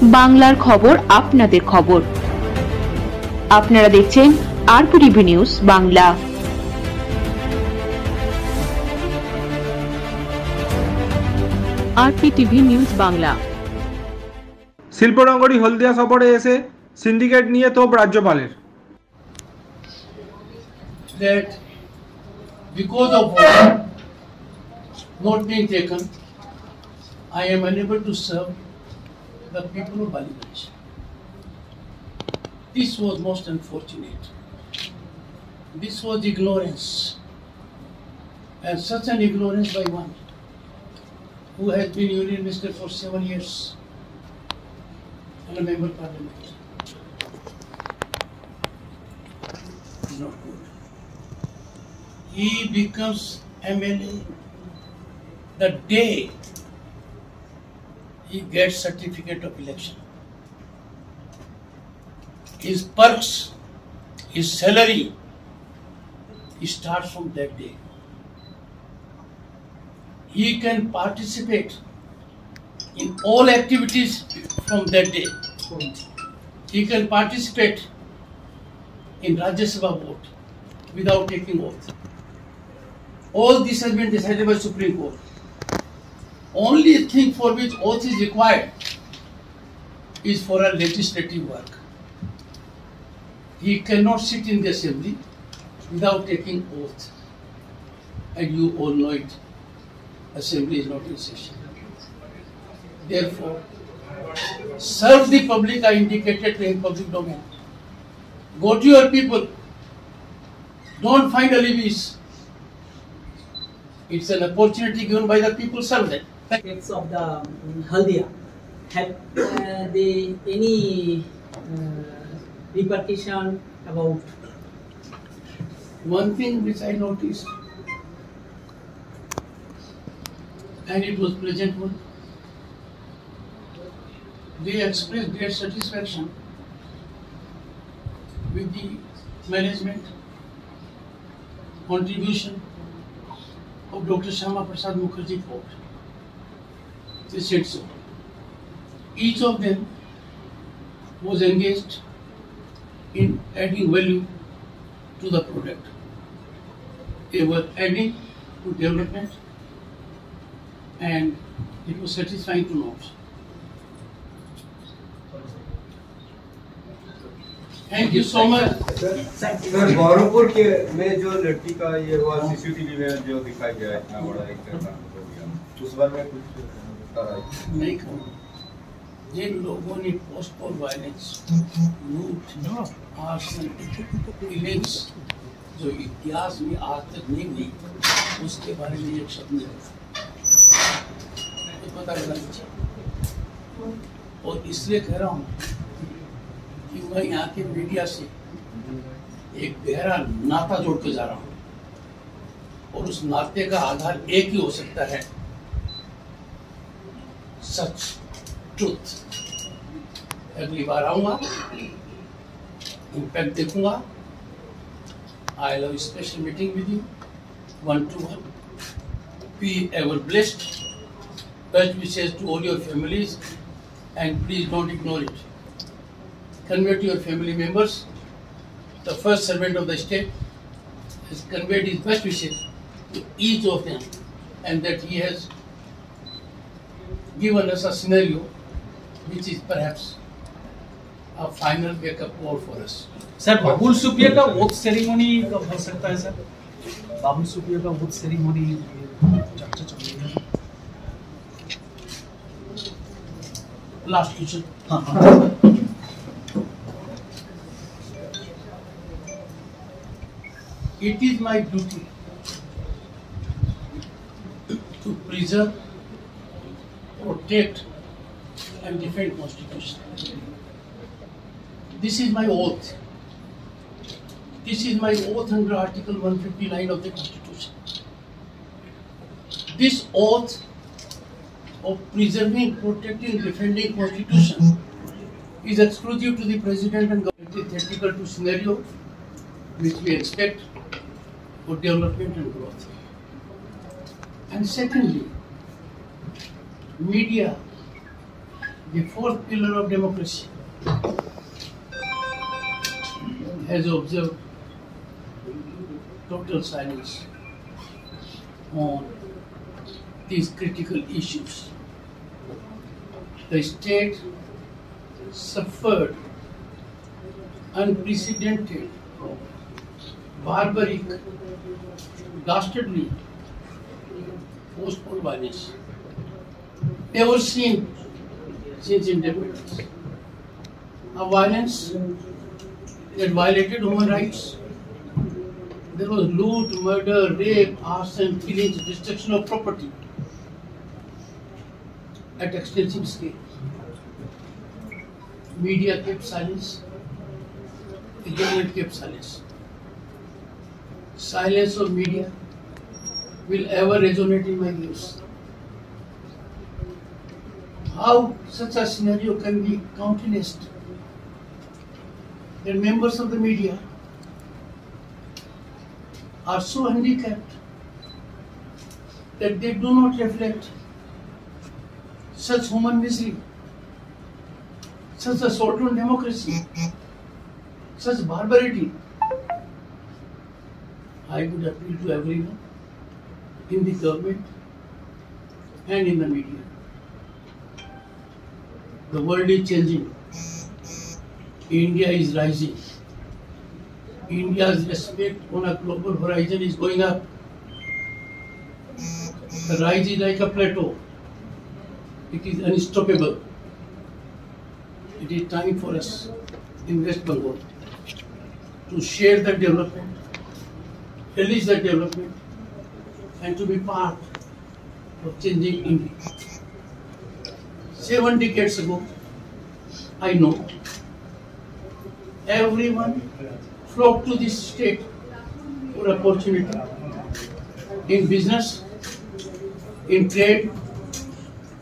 বাংলার খবর আপনাদের খবর। আপনারা দেখছেন RPTV news Bangla. RPTV news Bangla. শিল্পনগরী হলদিয়া সফরে এসে সিন্ডিকেট নিয়ে তোপ রাজ্যপালের। That because of order not being taken, I am unable to serve the people of Bangladesh. This was most unfortunate. This was ignorance, and such an ignorance by one who has been Union Minister for 7 years and a member of Parliament. Not good. He becomes MLA the day he gets certificate of election. His perks, his salary, he starts from that day. He can participate in all activities from that day. He can participate in Rajya Sabha vote without taking oath. All this has been decided by Supreme Court. Only thing for which oath is required is for a legislative work. He cannot sit in the assembly without taking oath. And you all know it. Assembly is not in session. Therefore, serve the public I indicated in public domain. Go to your people. Don't find alibis. It's an opportunity given by the people, serve them. Effects of the Haldia, have they any repercussion about? One thing which I noticed, and it was present one, they expressed great satisfaction with the management contribution of Dr. Shyama Prasad Mukherjee Fort. They said so. Each of them was engaged in adding value to the product. They were adding to development, and it was satisfying to note. Thank you so much. Sir Gauravpur के में जो लड़की का ये हुआ CCTV में जो दिखाई गया इतना बड़ा एक उस बार में कुछ नहीं कहूँ। जिन लोगों ने पोस्टपोन वायलेंस, लूट, आर्सन, किलिंग्स जो इतिहास में आज तक नहीं हुई, उसके बारे में एक शब्द नहीं पता लगना चाहिए। और इसलिए कह रहा हूँ कि मैं यहाँ के मीडिया से एक गहरा नाता जोड़ के जा रहा हूँ, और उस नाते का आधार एक ही हो सकता है, सच, ट्रूथ। अगली बार आऊंगा, इम्पैक्ट देखूंगा। I love special meeting with you, 1-to-1. Be ever blessed. Best wishes to all your families, and please don't ignore it. Convey to your family members, the first servant of the state has conveyed his best wishes to each of them, and that he has given us a scenario which is perhaps a final wake-up call for us. Sir Babul Supriyo का vote ceremony कब हो सकता है sir? Babul Supriyo का vote ceremony चर्चा चल रही है। Last question. हाँ। It is my duty to preserve, protect, and defend Constitution. This is my oath. This is my oath under Article 159 of the Constitution. This oath of preserving, protecting, defending Constitution is exclusive to the President and government. It is theoretical to scenario which we expect for development and growth. And secondly, media the fourth pillar of democracy, has observed total silence on these critical issues. The state suffered unprecedented, barbaric, dastardly post-war violence never seen since independence. A violence that violated human rights. There was loot, murder, rape, arson, killings, destruction of property at extensive scale. Media kept silence. The government kept silence. Silence of media will ever resonate in my ears. How such a scenario can be countenanced? The members of the media are so handicapped that they do not reflect such human misery, such assault on democracy, such barbarity. I would appeal to everyone in the government and in the media. The world is changing. India is rising. India's respect on a global horizon is going up. The rise is like a plateau. It is unstoppable. It is time for us in West Bengal to share the development, release the development, and to be part of changing India. 7 decades ago, I know everyone flocked to this state for opportunity in business, in trade,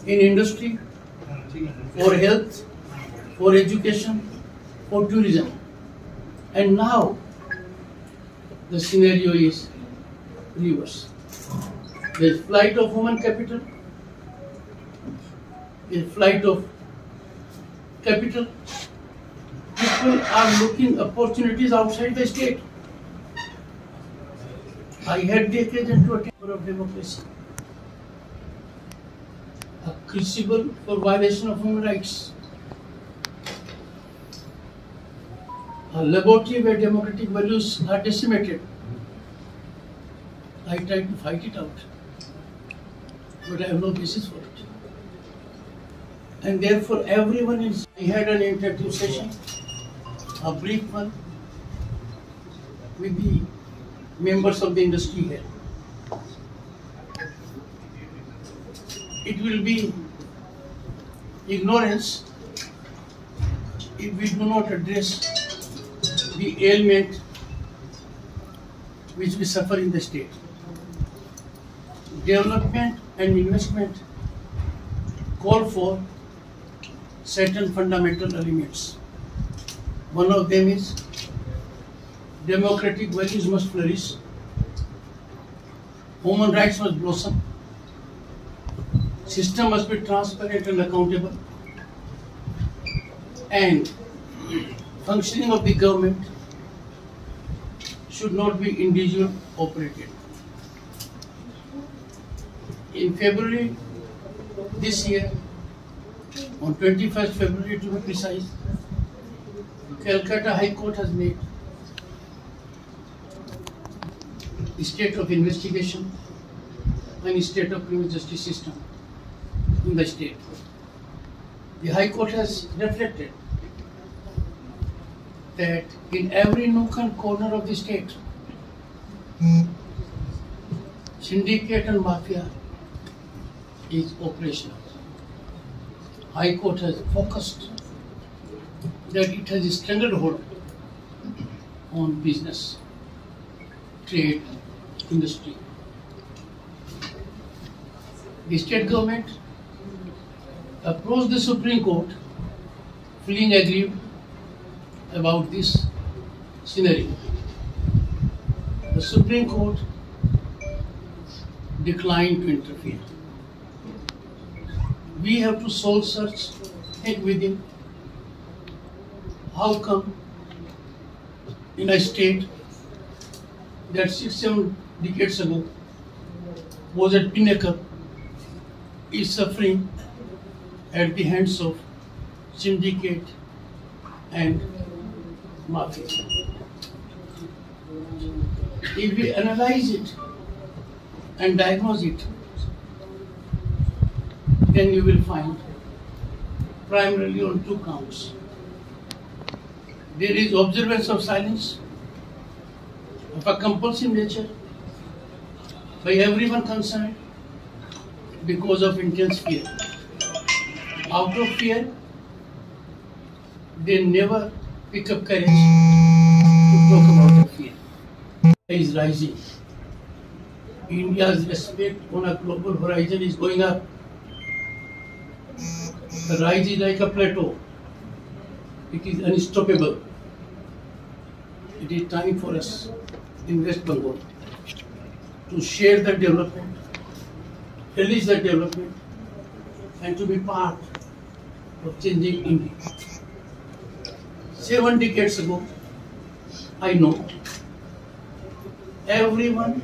in industry, for health, for education, for tourism. And now the scenario is reverse. There is flight of human capital, there is flight of capital. People are looking opportunities outside the state. I had the occasion to attend of democracy, a crucible for violation of human rights, a laboratory where democratic values are decimated. I tried to fight it out, but I have no basis for it. And therefore everyone is, I had an interview session, a brief one, with the members of the industry here. It will be ignorance if we do not address the ailment which we suffer in the state. Development and investment call for certain fundamental elements. One of them is democratic values must flourish, human rights must blossom, system must be transparent and accountable, and functioning of the government should not be individual operated. In February this year, on 21st February to be precise, Calcutta High Court has made a state of investigation and a state of criminal justice system in the state. The High Court has reflected that in every nook and corner of the state, syndicate and mafia is operational. High Court has focused that it has a stranglehold on business, trade, industry. The state government approached the Supreme Court feeling aggrieved about this scenario. The Supreme Court declined to interfere. We have to soul search think within, how come in a state that 6-7 decades ago was at pinnacle is suffering at the hands of syndicate and mafia. If we analyze it and diagnose it, then you will find primarily on 2 counts. There is observance of silence of a compulsive nature by everyone concerned because of intense fear. Out of fear, they never pick up courage to talk about the fear. Is rising. India's respect on a global horizon is going up. The rise is like a plateau. It is unstoppable. It is time for us in West Bengal to share the development, release the development, and to be part of changing India. 7 decades ago, I know everyone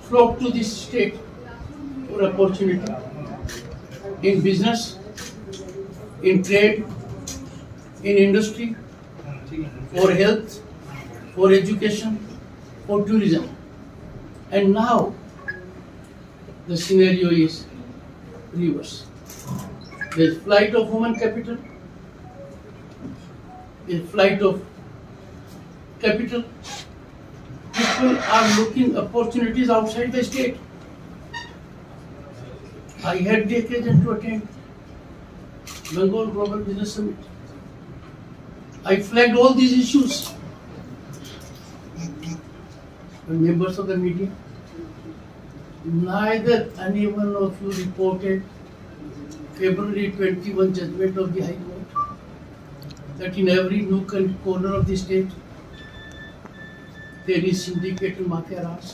flocked to this state for opportunity in business, in trade, in industry, for health, for education, for tourism. And now the scenario is reverse. There is flight of human capital, there is flight of capital. People are looking opportunities outside the state. I had the occasion to attend Bengal Global Business Summit. I flagged all these issues. The members of the media, neither any one of you reported February 21 judgment of the High Court that in every nook and corner of the state there is syndicate and mafia raj.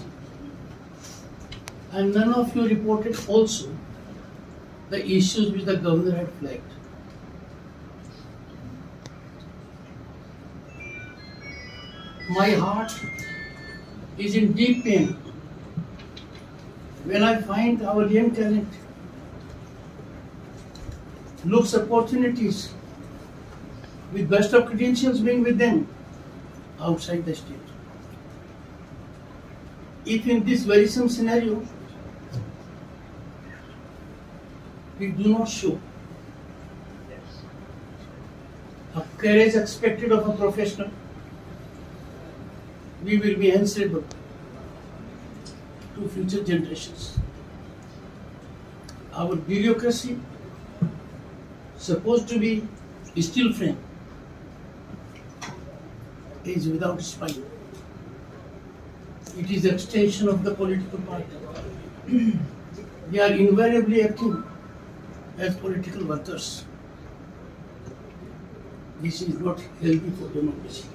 And none of you reported also the issues which the governor had flagged. My heart is in deep pain when I find our young talent looks opportunities with best of credentials being with them outside the state. If in this very same scenario we do not show a courage expected of a professional, we will be answerable to future generations. Our bureaucracy, supposed to be steel frame, is without spine. It is extension of the political party. They are invariably acting as political workers. This is not healthy for democracy.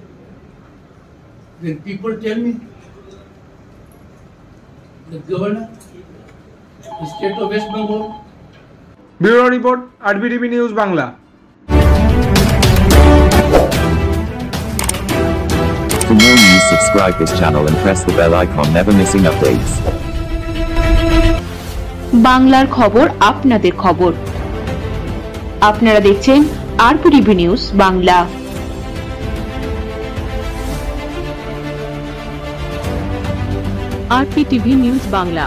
When people tell me the governor, the state of West Bengal, bureau report RBTV news Bangla. For more news, subscribe this channel and press the bell icon, never missing updates. বাংলার খবর আপনাদের খবর। আপনারা দেখছেন আরবিটিভি news Bangla. আরবিটিভি news Bangla.